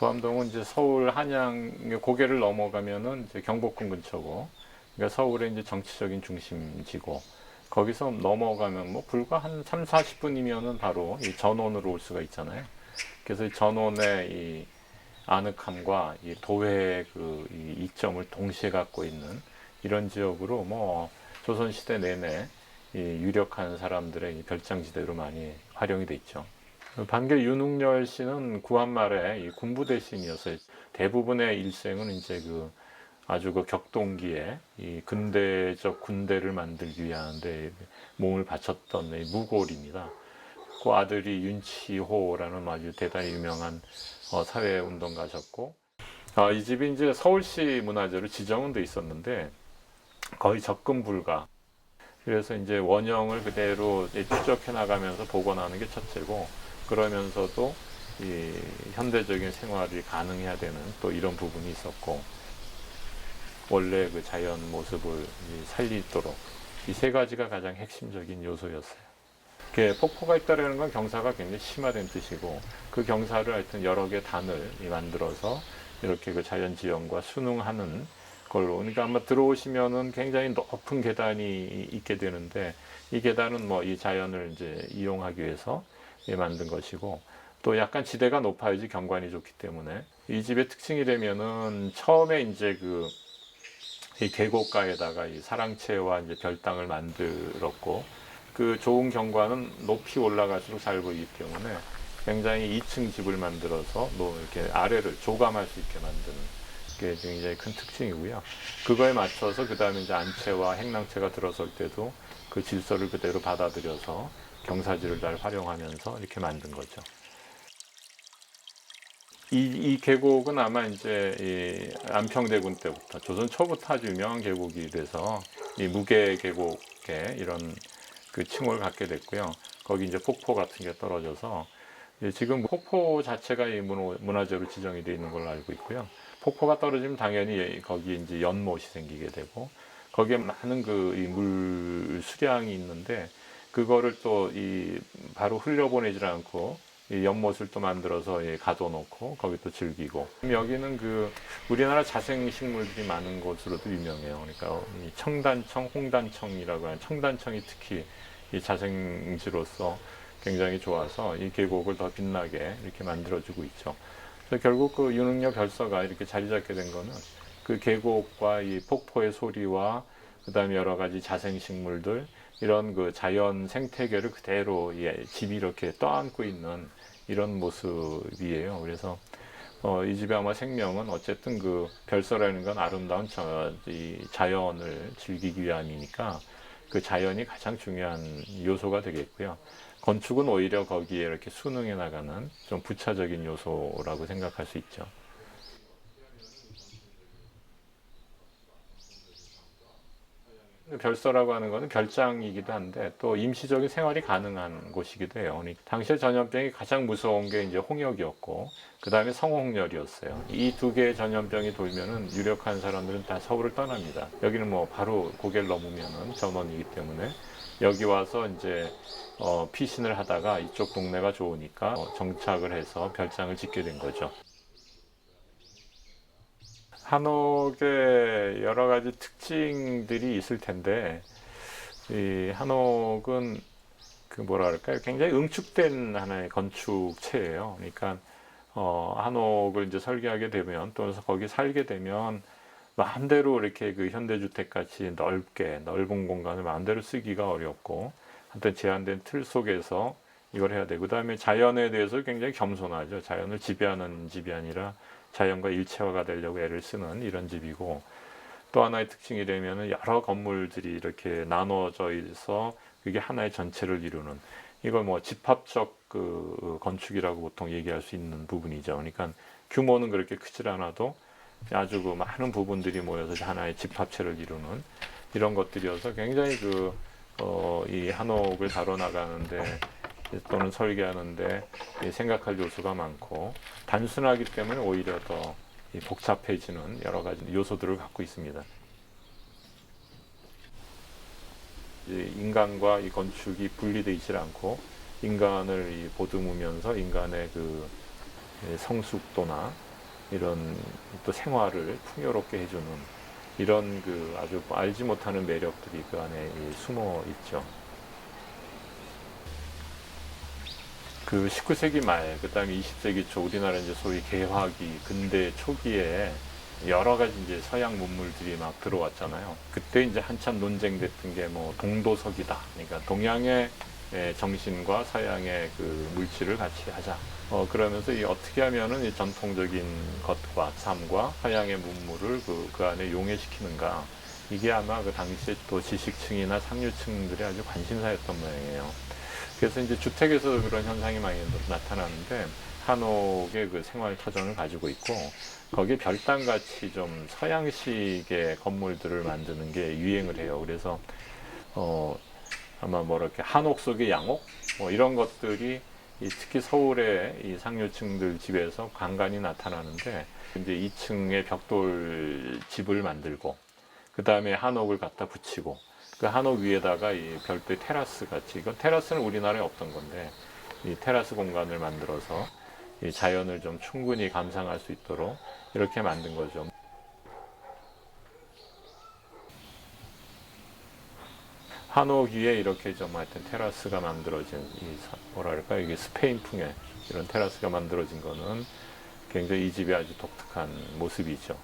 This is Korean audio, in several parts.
부암동은 이제 서울 한양 고개를 넘어가면은 이제 경복궁 근처고, 그러니까 서울의 이제 정치적인 중심지고, 거기서 넘어가면 뭐 불과 한 3, 40분이면은 바로 이 전원으로 올 수가 있잖아요. 그래서 이 전원의 이 아늑함과 이 도회의 이 이점을 동시에 갖고 있는 이런 지역으로 뭐 조선시대 내내 이 유력한 사람들의 이 별장지대로 많이 활용이 돼 있죠. 반개 윤웅열 씨는 구한 말에 이 군부 대신이어서 대부분의 일생은 이제 아주 격동기에 이 근대적 군대를 만들기 위한데 몸을 바쳤던 이 무골입니다. 그 아들이 윤치호라는 아주 대단히 유명한 사회운동가셨고, 이 집이 이제 서울시 문화재로 지정은 돼 있었는데 거의 접근 불가. 그래서 이제 원형을 그대로 추적해 나가면서 복원하는 게 첫째고, 그러면서도 이 현대적인 생활이 가능해야 되는 또 이런 부분이 있었고, 원래 그 자연 모습을 살리도록 이 세 가지가 가장 핵심적인 요소였어요. 이렇게 폭포가 있다는 건 경사가 굉장히 심화된 뜻이고, 그 경사를 하여튼 여러 개 단을 만들어서 이렇게 그 자연 지형과 순응하는 걸로. 그러니까 아마 들어오시면은 굉장히 높은 계단이 있게 되는데, 이 계단은 뭐 이 자연을 이제 이용하기 위해서 만든 것이고, 또 약간 지대가 높아야지 경관이 좋기 때문에 이 집의 특징이라면은 처음에 이제 이 계곡가에다가 이 사랑채와 이제 별당을 만들었고, 그 좋은 경관은 높이 올라갈수록 잘 보이기 때문에 굉장히 2층 집을 만들어서 이렇게 아래를 조감할 수 있게 만드는 게 굉장히 큰 특징이고요. 그거에 맞춰서 그 다음에 이제 안채와 행랑채가 들어설 때도 그 질서를 그대로 받아들여서 경사지를 잘 활용하면서 이렇게 만든 거죠. 이 계곡은 아마 이제 이 안평대군 때부터 조선 초부터 아주 유명한 계곡이 돼서 이 무계 계곡에 이런 그 칭호를 갖게 됐고요. 거기 이제 폭포 같은 게 떨어져서 지금 폭포 자체가 이 문화재로 지정이 되어 있는 걸로 알고 있고요. 폭포가 떨어지면 당연히 거기에 이제 연못이 생기게 되고, 거기에 많은 이 물 수량이 있는데, 그거를 또 바로 흘려보내질 않고 이 연못을 또 만들어서 가둬놓고 거기 또 즐기고. 여기는 우리나라 자생식물들이 많은 곳으로도 유명해요. 그러니까 이 청단청, 홍단청이라고 하는 청단청이 특히 이 자생지로서 굉장히 좋아서 이 계곡을 더 빛나게 이렇게 만들어주고 있죠. 그래서 결국 그 윤흥려 별서가 이렇게 자리 잡게 된 거는 그 계곡과 이 폭포의 소리와 그 다음에 여러 가지 자생식물들, 이런 그 자연 생태계를 그대로 집이 이렇게 떠안고 있는 이런 모습이에요. 그래서 이 집의 아마 생명은 어쨌든 그 별서라는 건 아름다운 이 자연을 즐기기 위함이니까 그 자연이 가장 중요한 요소가 되겠고요. 건축은 오히려 거기에 이렇게 순응해 나가는 좀 부차적인 요소라고 생각할 수 있죠. 별서라고 하는 것은 별장이기도 한데 또 임시적인 생활이 가능한 곳이기도 해요. 그러니까 당시에 전염병이 가장 무서운 게 이제 홍역이었고, 그 다음에 성홍열이었어요. 이 두 개의 전염병이 돌면은 유력한 사람들은 다 서울을 떠납니다. 여기는 뭐 바로 고개를 넘으면은 전원이기 때문에 여기 와서 이제 피신을 하다가 이쪽 동네가 좋으니까 정착을 해서 별장을 짓게 된 거죠. 한옥의 여러 가지 특징들이 있을 텐데, 이 한옥은 그 뭐라 그럴까요? 굉장히 응축된 하나의 건축체예요. 그러니까 한옥을 이제 설계하게 되면, 또 거기 살게 되면 마음대로 이렇게 그 현대주택 같이 넓게 넓은 공간을 마음대로 쓰기가 어렵고, 하여튼 제한된 틀 속에서 이걸 해야 되고, 그다음에 자연에 대해서 굉장히 겸손하죠. 자연을 지배하는 집이 아니라 자연과 일체화가 되려고 애를 쓰는 이런 집이고, 또 하나의 특징이라면 여러 건물들이 이렇게 나눠져 있어 그게 하나의 전체를 이루는, 이걸 뭐 집합적 그 건축이라고 보통 얘기할 수 있는 부분이죠. 그러니까 규모는 그렇게 크질 않아도 아주 그 많은 부분들이 모여서 하나의 집합체를 이루는 이런 것들이어서 굉장히 이 한옥을 다뤄 나가는데 또는 설계하는데 생각할 요소가 많고, 단순하기 때문에 오히려 더 복잡해지는 여러 가지 요소들을 갖고 있습니다. 인간과 이 건축이 분리되어 있지 않고 인간을 보듬으면서 인간의 그 성숙도나 이런 또 생활을 풍요롭게 해주는 이런 그 아주 알지 못하는 매력들이 그 안에 숨어 있죠. 그 19세기 말, 그 다음에 20세기 초 우리나라 이제 소위 개화기, 근대 초기에 여러 가지 이제 서양 문물들이 막 들어왔잖아요. 그때 이제 한참 논쟁됐던 게 뭐 동도석이다. 그러니까 동양의 정신과 서양의 그 물질을 같이 하자. 그러면서 이 어떻게 하면은 이 전통적인 것과 삶과 서양의 문물을 그 안에 용해시키는가. 이게 아마 그 당시에 또 지식층이나 상류층들의 아주 관심사였던 모양이에요. 그래서 이제 주택에서 그런 현상이 많이 나타나는데 한옥의 그 생활 터전을 가지고 있고 거기에 별당같이 좀 서양식의 건물들을 만드는 게 유행을 해요. 그래서 아마 뭐 이렇게 한옥 속의 양옥 뭐 이런 것들이 특히 서울의 이 상류층들 집에서 간간히 나타나는데 이제 2층에 벽돌 집을 만들고 그 다음에 한옥을 갖다 붙이고 그 한옥 위에다가 이 별도의 테라스 같이 이건 테라스는 우리나라에 없던 건데 이 테라스 공간을 만들어서 이 자연을 좀 충분히 감상할 수 있도록 이렇게 만든 거죠. 한옥 위에 이렇게 좀 하여튼 테라스가 만들어진 뭐랄까 이게 스페인풍의 이런 테라스가 만들어진 거는 굉장히 이 집이 아주 독특한 모습이죠.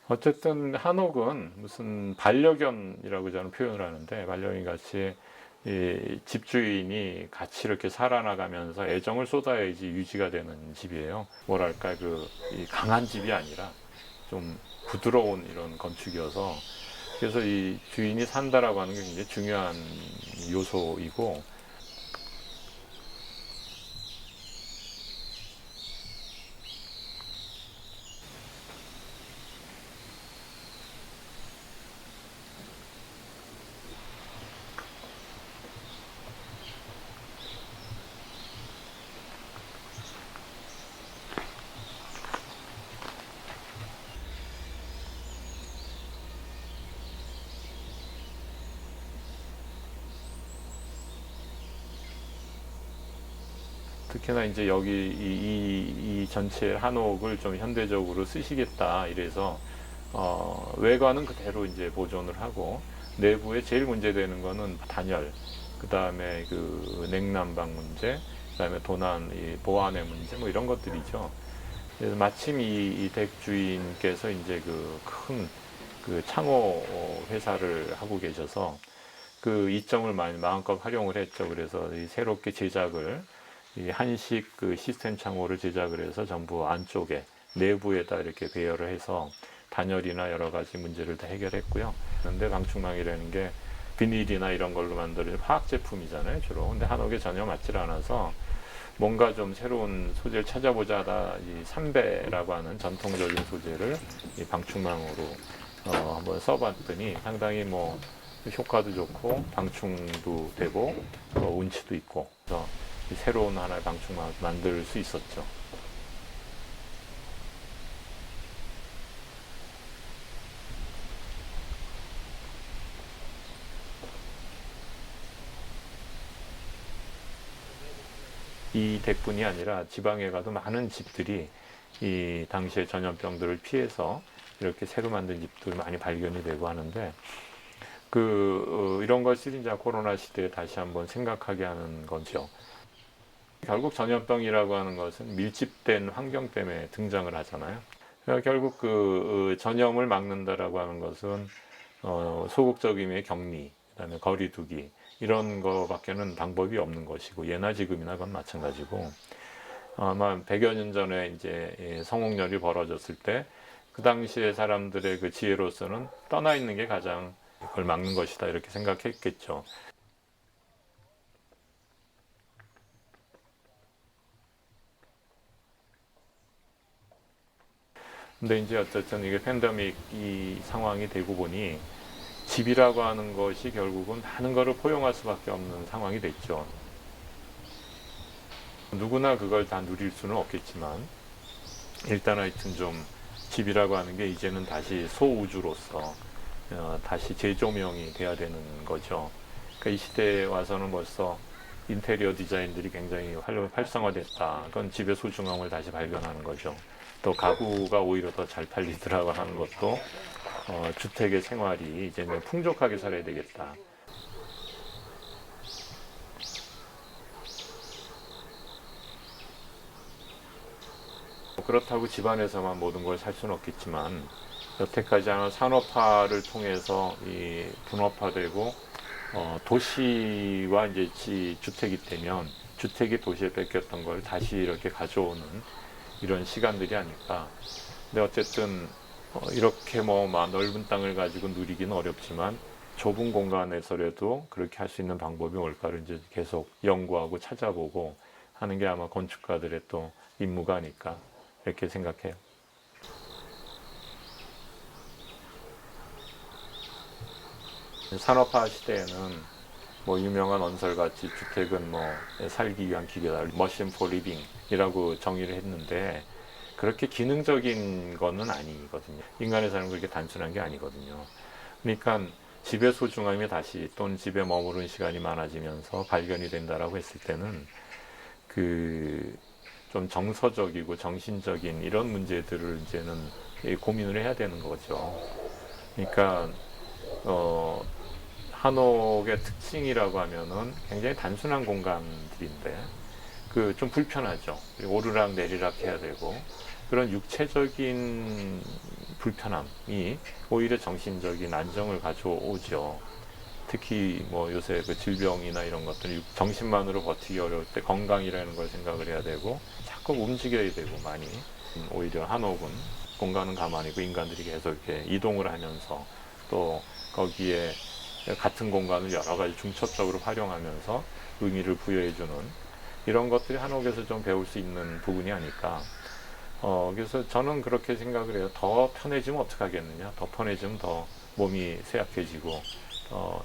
어쨌든 한옥은 무슨 반려견이라고 저는 표현을 하는데 반려견 같이 이 집주인이 같이 이렇게 살아나가면서 애정을 쏟아야지 유지가 되는 집이에요. 뭐랄까 이 강한 집이 아니라 좀 부드러운 이런 건축이어서 그래서 이 주인이 산다라고 하는 게 굉장히 중요한 요소이고 특히나 이제 여기 이 전체 한옥을 좀 현대적으로 쓰시겠다 이래서 외관은 그대로 이제 보존을 하고 내부에 제일 문제되는 거는 단열, 그 다음에 그 냉난방 문제, 그 다음에 도난, 이 보안의 문제 뭐 이런 것들이죠. 그래서 마침 이 댁 주인께서 이제 그 큰 그 창호 회사를 하고 계셔서 그 이점을 많이 마음껏 활용을 했죠. 그래서 이 새롭게 제작을 이 한식 그 시스템 창호를 제작을 해서 전부 안쪽에 내부에다 이렇게 배열을 해서 단열이나 여러 가지 문제를 다 해결했고요. 그런데 방충망이라는 게 비닐이나 이런 걸로 만들어진 화학 제품이잖아요, 주로. 근데 한옥에 전혀 맞질 않아서 뭔가 좀 새로운 소재를 찾아보자 하다 이 삼배라고 하는 전통적인 소재를 이 방충망으로 한번 써봤더니 상당히 뭐 효과도 좋고 방충도 되고 운치도 있고 그래서 새로운 하나의 방충망을 만들 수 있었죠. 이 댁뿐이 아니라 지방에 가도 많은 집들이 이 당시의 전염병들을 피해서 이렇게 새로 만든 집들 많이 발견이 되고 하는데 이런 것이 이제 코로나 시대에 다시 한번 생각하게 하는 거죠. 결국 전염병이라고 하는 것은 밀집된 환경 때문에 등장을 하잖아요. 그러니까 결국 전염을 막는다라고 하는 것은 소극적임의 격리, 그다음에 거리두기 이런 거밖에는 방법이 없는 것이고 예나 지금이나 그건 마찬가지고 아마 100여 년 전에 이제 성홍열이 벌어졌을 때 그 당시에 사람들의 그 지혜로서는 떠나 있는 게 가장 그걸 막는 것이다 이렇게 생각했겠죠. 근데 이제 어쨌든 이게 팬데믹 이 상황이 되고 보니 집이라고 하는 것이 결국은 많은 것을 포용할 수밖에 없는 상황이 됐죠. 누구나 그걸 다 누릴 수는 없겠지만 일단 하여튼 좀 집이라고 하는 게 이제는 다시 소우주로서 다시 재조명이 돼야 되는 거죠. 그러니까 이 시대에 와서는 벌써 인테리어 디자인들이 굉장히 활성화됐다. 그건 집의 소중함을 다시 발견하는 거죠. 또 가구가 오히려 더 잘 팔리더라고 하는 것도 주택의 생활이 이제는 풍족하게 살아야 되겠다. 그렇다고 집안에서만 모든 걸 살 수는 없겠지만 여태까지 하는 산업화를 통해서 이 분업화되고 도시와 이제 주택이 되면 주택이 도시에 뺏겼던 걸 다시 이렇게 가져오는 이런 시간들이 아닐까. 근데 어쨌든 이렇게 뭐 넓은 땅을 가지고 누리기는 어렵지만 좁은 공간에서라도 그렇게 할 수 있는 방법이 뭘까를 이제 계속 연구하고 찾아보고 하는 게 아마 건축가들의 또 임무가 아닐까 이렇게 생각해요. 산업화 시대에는 뭐 유명한 언설같이 주택은 뭐 살기 위한 기계다, machine for living이라고 정의를 했는데 그렇게 기능적인 거는 아니거든요. 인간의 삶은 그렇게 단순한 게 아니거든요. 그러니까 집의 소중함이 다시 또는 집에 머무른 시간이 많아지면서 발견이 된다라고 했을 때는 그 좀 정서적이고 정신적인 이런 문제들을 이제는 고민을 해야 되는 거죠. 그러니까 한옥의 특징이라고 하면은 굉장히 단순한 공간들인데 그 좀 불편하죠. 오르락 내리락 해야 되고 그런 육체적인 불편함이 오히려 정신적인 안정을 가져오죠. 특히 뭐 요새 그 질병이나 이런 것들이 정신만으로 버티기 어려울 때 건강이라는 걸 생각을 해야 되고 자꾸 움직여야 되고 많이 오히려 한옥은 공간은 가만히 있고 인간들이 계속 이렇게 이동을 하면서 또 거기에 같은 공간을 여러 가지 중첩적으로 활용하면서 의미를 부여해주는 이런 것들이 한옥에서 좀 배울 수 있는 부분이 아닐까. 그래서 저는 그렇게 생각을 해요. 더 편해지면 어떡하겠느냐. 더 편해지면 더 몸이 쇠약해지고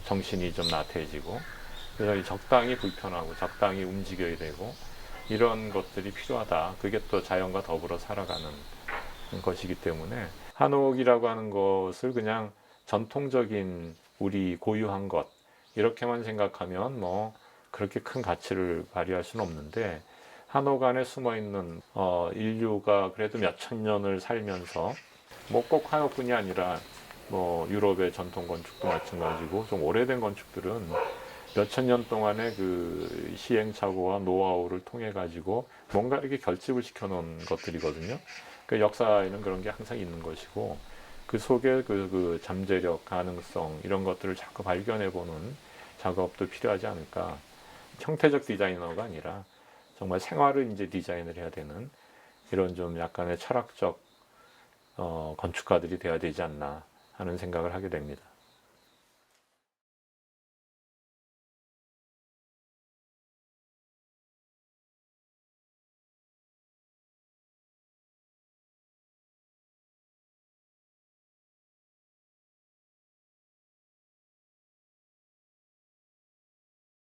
정신이 좀 나태해지고 그래서 적당히 불편하고 적당히 움직여야 되고 이런 것들이 필요하다. 그게 또 자연과 더불어 살아가는 것이기 때문에 한옥이라고 하는 것을 그냥 전통적인 우리 고유한 것 이렇게만 생각하면 뭐 그렇게 큰 가치를 발휘할 수는 없는데 한옥 안에 숨어 있는 인류가 그래도 몇천 년을 살면서 뭐 꼭 한옥뿐이 아니라 뭐 유럽의 전통 건축도 마찬가지고 좀 오래된 건축들은 몇천 년 동안의 그 시행착오와 노하우를 통해 가지고 뭔가 이렇게 결집을 시켜 놓은 것들이거든요. 그 역사에는 그런 게 항상 있는 것이고 그 속에 그 잠재력, 가능성 이런 것들을 자꾸 발견해 보는 작업도 필요하지 않을까. 형태적 디자이너가 아니라 정말 생활을 이제 디자인을 해야 되는 이런 좀 약간의 철학적 건축가들이 돼야 되지 않나 하는 생각을 하게 됩니다.